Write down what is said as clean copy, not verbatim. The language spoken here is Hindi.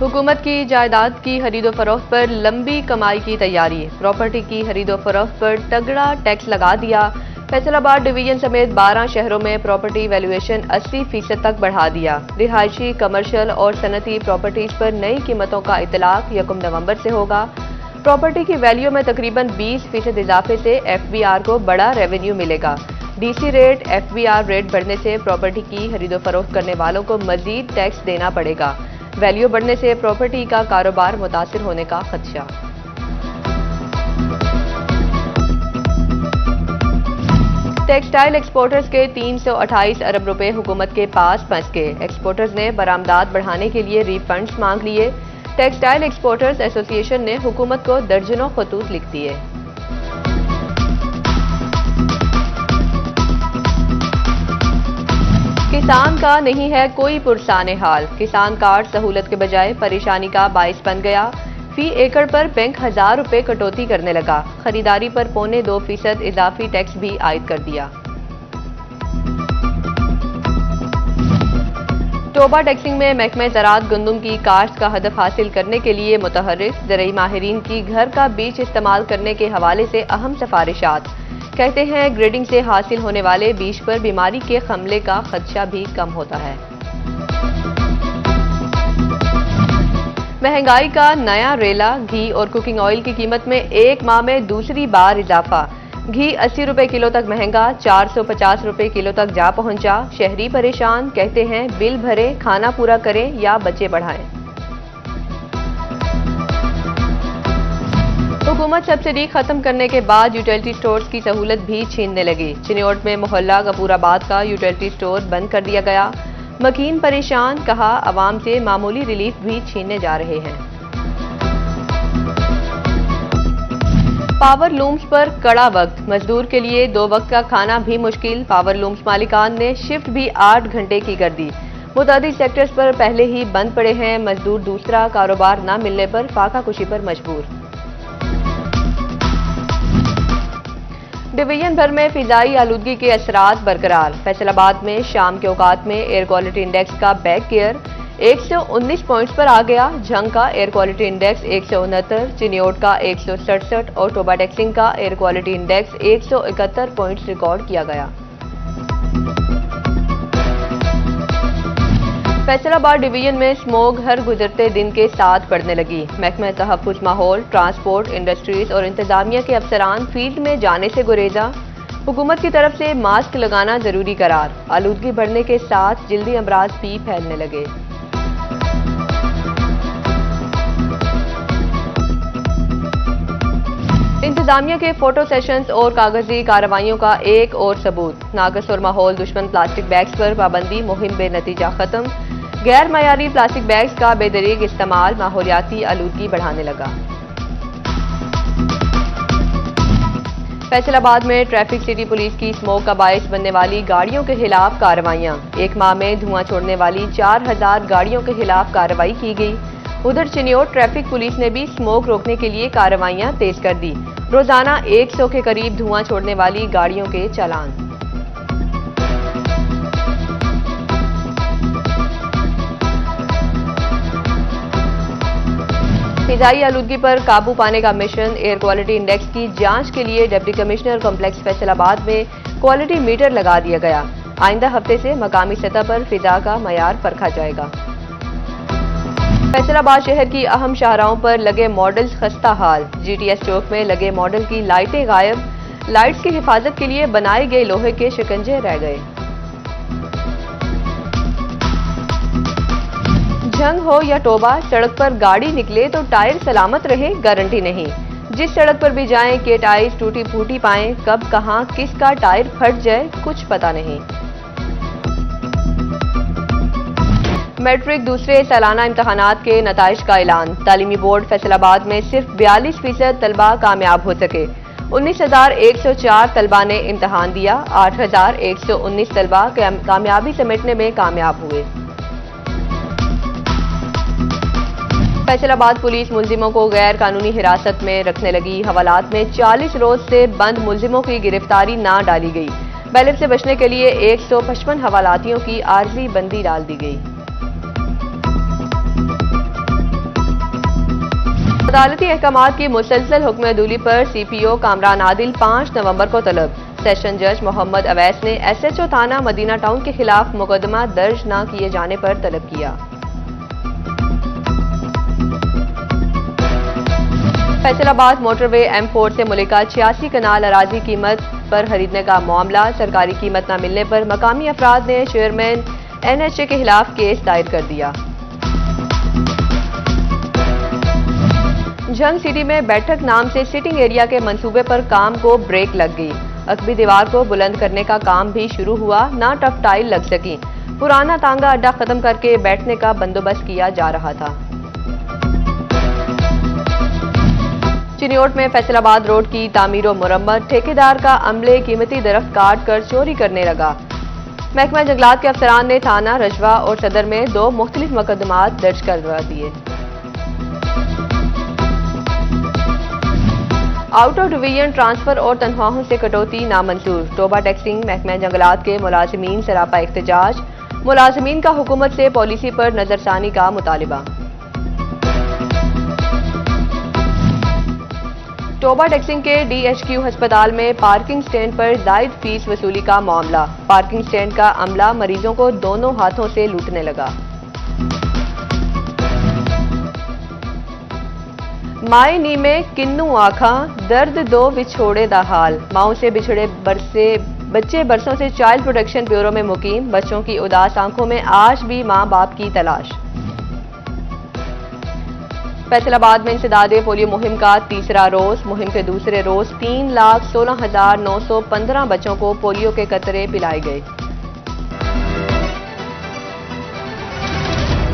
हुकूमत की जायदाद की खरीदो फरोख्त पर लंबी कमाई की तैयारी। प्रॉपर्टी की खरीदो फरोख्त पर तगड़ा टैक्स लगा दिया। फैसलाबाद डिवीजन समेत 12 शहरों में प्रॉपर्टी वैल्यूएशन 80% तक बढ़ा दिया। रिहायशी, कमर्शियल और सनती प्रॉपर्टीज पर नई कीमतों का इतलाक 1 नवंबर से होगा। प्रॉपर्टी की वैल्यू में तकरीबन 20% इजाफे से FBR को बड़ा रेवेन्यू मिलेगा। DC रेट, FBR रेट बढ़ने से प्रॉपर्टी की खरीदो फरोख्त करने वालों को मजीद टैक्स देना पड़ेगा। वैल्यू बढ़ने से प्रॉपर्टी का कारोबार मुतासिर होने का खदशा। टेक्सटाइल एक्सपोर्टर्स के 328 अरब रुपए हुकूमत के पास फंस गए। एक्सपोर्टर्स ने बरामदात बढ़ाने के लिए रीफंड्स मांग लिए। टेक्सटाइल एक्सपोर्टर्स एसोसिएशन ने हुकूमत को दर्जनों खतूत लिख दिए। किसान का नहीं है कोई पुरसाने हाल। किसान कार्ड सहूलत के बजाय परेशानी का बाइस बन गया। फी एकड़ पर बैंक 1000 रुपए कटौती करने लगा। खरीदारी पर 2.25% इजाफी टैक्स भी आयद कर दिया। टोबा टैक्सिंग में महकमा ज़राअत गंदम की काश्त का हदफ हासिल करने के लिए मुतहर्रिक। ज़रई माहिरीन की घर का बीज इस्तेमाल करने के हवाले से अहम सिफारिशात। कहते हैं ग्रेडिंग से हासिल होने वाले बीज पर बीमारी के हमले का खदशा भी कम होता है। महंगाई का नया रेला। घी और कुकिंग ऑयल की कीमत में एक माह में दूसरी बार इजाफा। घी 80 रुपए किलो तक महंगा, 450 रुपए किलो तक जा पहुंचा। शहरी परेशान। कहते हैं बिल भरें, खाना पूरा करें या बच्चे बढ़ाएं। हुकूमत सब्सिडी खत्म करने के बाद यूटिलिटी स्टोर्स की सहूलत भी छीनने लगी। चिन्योट में मोहल्ला गफूराबाद का यूटिलिटी स्टोर बंद कर दिया गया। मकीन परेशान। कहा अवाम से मामूली रिलीफ भी छीनने जा रहे हैं। पावर लूम्स पर कड़ा वक्त। मजदूर के लिए 2 वक्त का खाना भी मुश्किल। पावर लूम्स मालिकान ने शिफ्ट भी 8 घंटे की कर दी। मुतादिद सेक्टर्स पर पहले ही बंद पड़े हैं। मजदूर दूसरा कारोबार न मिलने पर फाका कुशी पर मजबूर। डिवीजन भर में फिजाई आलूदगी के असरात बरकरार। फैसलाबाद में शाम के औकात में एयर क्वालिटी इंडेक्स का बैक गियर 119 पॉइंट्स पर आ गया। झंग का एयर क्वालिटी इंडेक्स 169, चिन्योट का 167 और टोबा टैक्सिंग का air quality index 171 points record किया गया। फैसलाबाद डिवीजन में स्मोग हर गुजरते दिन के साथ बढ़ने लगी। महकमा तहफ्फुज़ माहौल, ट्रांसपोर्ट, इंडस्ट्रीज और इंतजामिया के अफसरान फील्ड में जाने से गुरेजा। हुकूमत की तरफ से मास्क लगाना जरूरी करार। आलूदगी बढ़ने के साथ जल्दी अमराज भी फैलने लगे। इंतजामिया के फोटो सेशंस और कागजी कार्रवाइयों का एक और सबूत। नाकस और माहौल दुश्मन प्लास्टिक बैग्स पर पाबंदी मुहिम बेनतीजा खत्म। गैर मयारी प्लास्टिक बैग्स का बेदरीग इस्तेमाल माहौलियाती आलूदगी बढ़ाने लगा। फैसलाबाद में ट्रैफिक सिटी पुलिस की स्मोक का बायस बनने वाली गाड़ियों के खिलाफ कार्रवाइयां। एक माह में धुआं छोड़ने वाली 4000 गाड़ियों के खिलाफ कार्रवाई की गई। उधर चिन्योट ट्रैफिक पुलिस ने भी स्मोक रोकने के लिए कार्रवाइयां तेज कर दी। रोजाना 100 के करीब धुआं छोड़ने वाली गाड़ियों के चालान। फिजाई आलूदगी पर काबू पाने का मिशन। एयर क्वालिटी इंडेक्स की जांच के लिए डिप्टी कमिश्नर कॉम्प्लेक्स फैसलाबाद में क्वालिटी मीटर लगा दिया गया। आइंदा हफ्ते से मकामी सतह पर फिजा का मयार परखा जाएगा। फैसलाबाद शहर की अहम शाहराहों पर लगे मॉडल्स खस्ता हाल। GTS चौक में लगे मॉडल की लाइटें गायब। लाइट्स की हिफाजत के लिए बनाए गए लोहे के शिकंजे रह गए। झंग हो या टोबा, सड़क पर गाड़ी निकले तो टायर सलामत रहे गारंटी नहीं। जिस सड़क पर भी जाएं के टायर टूटी फूटी पाएं। कब कहां किसका टायर फट जाए कुछ पता नहीं। मैट्रिक दूसरे सालाना इम्तहानात के नताइज का ऐलान। तालीमी बोर्ड फैसलाबाद में सिर्फ 42% तलबा कामयाब हो सके। 19,104 तलबा ने इम्तहान दिया। 8,119 तलबा कामयाबी समेटने में कामयाब हुए। फैसलाबाद पुलिस मुलजिमों को गैर कानूनी हिरासत में रखने लगी। हवालात में 40 रोज से बंद मुलजिमों की गिरफ्तारी ना डाली गई। बैलेट से बचने के लिए 155 हवालातियों की आर्जी बंदी डाल दी गई। अदालती अहकामात की मुसलसल हुक्म अदूली पर CPO कामरान आदिल 5 नवंबर को तलब। सेशन जज मोहम्मद अवैस ने SHO थाना मदीना टाउन के खिलाफ मुकदमा दर्ज न किए जाने पर तलब किया। फैसलाबाद मोटरवे M4 से मुलिका 86 कनाल अराजी कीमत पर खरीदने का मामला। सरकारी कीमत न मिलने पर मकामी अफराद ने चेयरमैन NHA के खिलाफ केस दायर कर दिया। जंग सिटी में बैठक नाम से सिटिंग एरिया के मंसूबे पर काम को ब्रेक लग गई। अकबी दीवार को बुलंद करने का काम भी शुरू हुआ, ना टफ टाइल लग सकी। पुराना तांगा अड्डा खत्म करके बैठने का बंदोबस्त किया जा रहा था। चिन्योट में फैसलाबाद रोड की तामीर और मुरम्मत। ठेकेदार का अमले कीमती दरख्त काट कर चोरी करने लगा। महकमा जंगलात के अफसरान ने थाना रजवा और सदर में 2 मुख्तलिफ मुकदमात दर्ज करवा दिए। आउट ऑफ डिवीजन ट्रांसफर और तनख्वाहों से कटौती नामंजूर। टोबा टैक्सिंग महकमा जंगलात के मुलाजिमीन सरापा एहतजाज। मुलाजिमीन का हुकूमत से पॉलिसी पर नजरसानी का मुतालिबा। टोबा टैक्सिंग के DHQ अस्पताल में पार्किंग स्टैंड पर जायद फीस वसूली का मामला। पार्किंग स्टैंड का अमला मरीजों को दोनों हाथों से लूटने लगा। माए नी में किन्नू आखा दर्द दो विछोड़े दा हाल। माओ से बिछड़े बच्चे बरसों से चाइल्ड प्रोटेक्शन ब्यूरो में मुकीम। बच्चों की उदास आंखों में आज भी मां बाप की तलाश। फैसलाबाद में इंसदादे पोलियो मुहिम का तीसरा रोज। मुहिम के दूसरे रोज 3,16,915 बच्चों को पोलियो के कतरे पिलाए गए।